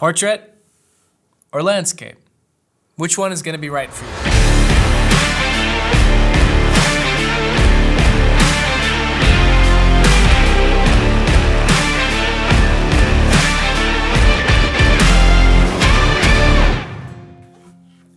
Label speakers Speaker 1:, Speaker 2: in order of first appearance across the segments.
Speaker 1: Portrait or landscape? Which one is going to be right for you?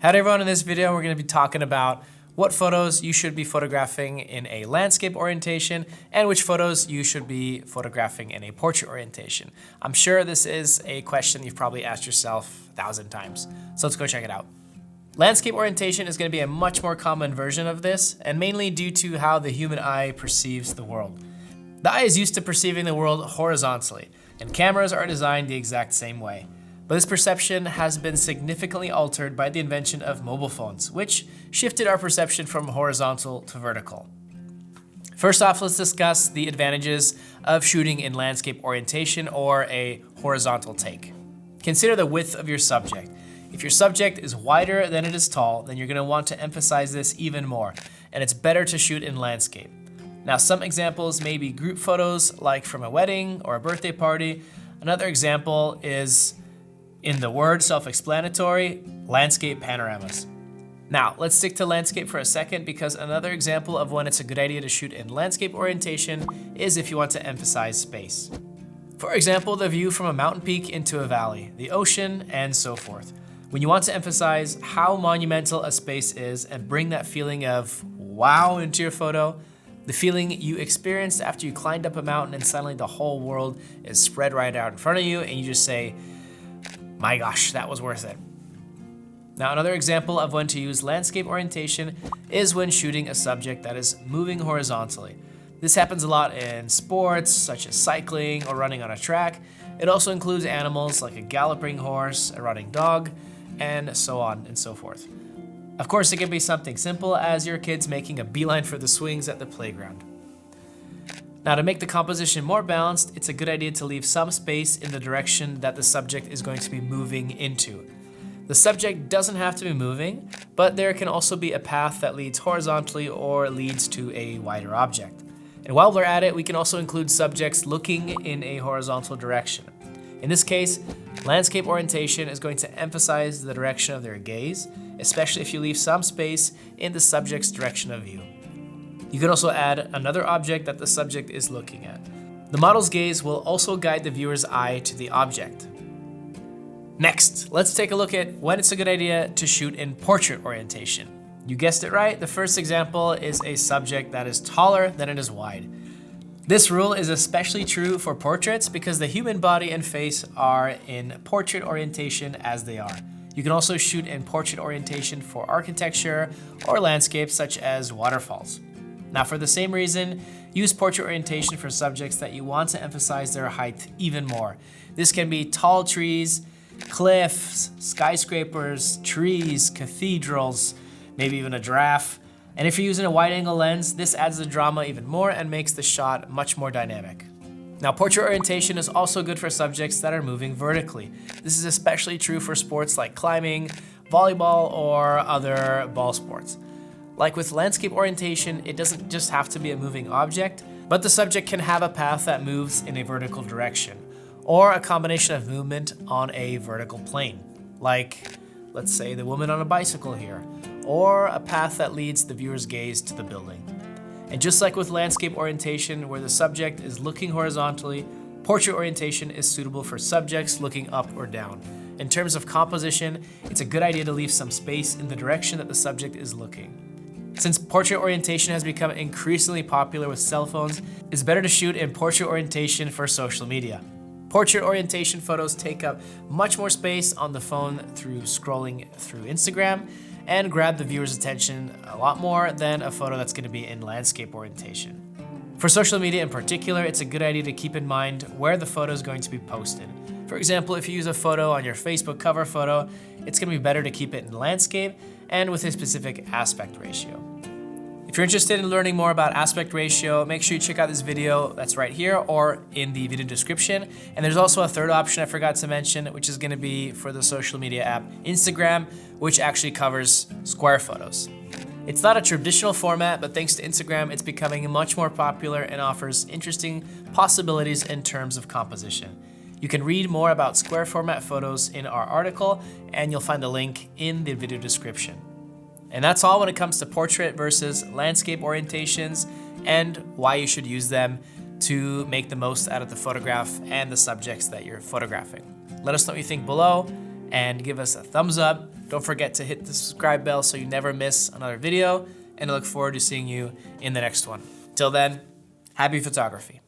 Speaker 1: Hi everyone, in this video we're going to be talking about what photos you should be photographing in a landscape orientation and which photos you should be photographing in a portrait orientation. I'm sure this is a question you've probably asked yourself 1,000 times, so let's go check it out. Landscape orientation is going to be a much more common version of this, and mainly due to how the human eye perceives the world. The eye is used to perceiving the world horizontally, and cameras are designed the exact same way. But this perception has been significantly altered by the invention of mobile phones, which shifted our perception from horizontal to vertical. First off, let's discuss the advantages of shooting in landscape orientation or a horizontal take. Consider the width of your subject. If your subject is wider than it is tall, then you're going to want to emphasize this even more, and it's better to shoot in landscape. Now, some examples may be group photos, like from a wedding or a birthday party. Another example is, in the word self-explanatory, landscape panoramas. Now, let's stick to landscape for a second, because another example of when it's a good idea to shoot in landscape orientation is if you want to emphasize space. For example, the view from a mountain peak into a valley, the ocean, and so forth. When you want to emphasize how monumental a space is and bring that feeling of wow into your photo, the feeling you experienced after you climbed up a mountain and suddenly the whole world is spread right out in front of you and you just say, my gosh, that was worth it. Now, another example of when to use landscape orientation is when shooting a subject that is moving horizontally. This happens a lot in sports, such as cycling or running on a track. It also includes animals like a galloping horse, a running dog, and so on and so forth. Of course, it can be something simple as your kids making a beeline for the swings at the playground. Now, to make the composition more balanced, it's a good idea to leave some space in the direction that the subject is going to be moving into. The subject doesn't have to be moving, but there can also be a path that leads horizontally or leads to a wider object. And while we're at it, we can also include subjects looking in a horizontal direction. In this case, landscape orientation is going to emphasize the direction of their gaze, especially if you leave some space in the subject's direction of view. You can also add another object that the subject is looking at. The model's gaze will also guide the viewer's eye to the object. Next, let's take a look at when it's a good idea to shoot in portrait orientation. You guessed it right, the first example is a subject that is taller than it is wide. This rule is especially true for portraits because the human body and face are in portrait orientation as they are. You can also shoot in portrait orientation for architecture or landscapes such as waterfalls. Now, for the same reason, use portrait orientation for subjects that you want to emphasize their height even more. This can be tall trees, cliffs, skyscrapers, trees, cathedrals, maybe even a giraffe. And if you're using a wide-angle lens, this adds the drama even more and makes the shot much more dynamic. Now, portrait orientation is also good for subjects that are moving vertically. This is especially true for sports like climbing, volleyball, or other ball sports. Like with landscape orientation, it doesn't just have to be a moving object, but the subject can have a path that moves in a vertical direction, or a combination of movement on a vertical plane, like, let's say, the woman on a bicycle here, or a path that leads the viewer's gaze to the building. And just like with landscape orientation, where the subject is looking horizontally, portrait orientation is suitable for subjects looking up or down. In terms of composition, it's a good idea to leave some space in the direction that the subject is looking. Since portrait orientation has become increasingly popular with cell phones, it's better to shoot in portrait orientation for social media. Portrait orientation photos take up much more space on the phone through scrolling through Instagram and grab the viewer's attention a lot more than a photo that's going to be in landscape orientation. For social media in particular, it's a good idea to keep in mind where the photo is going to be posted. For example, if you use a photo on your Facebook cover photo, it's going to be better to keep it in landscape and with a specific aspect ratio. If you're interested in learning more about aspect ratio, make sure you check out this video that's right here or in the video description. And there's also a third option I forgot to mention, which is going to be for the social media app Instagram, which actually covers square photos. It's not a traditional format, but thanks to Instagram, it's becoming much more popular and offers interesting possibilities in terms of composition. You can read more about square format photos in our article, and you'll find a link in the video description. And that's all when it comes to portrait versus landscape orientations and why you should use them to make the most out of the photograph and the subjects that you're photographing. Let us know what you think below and give us a thumbs up. Don't forget to hit the subscribe bell so you never miss another video, and I look forward to seeing you in the next one. Till then, happy photography.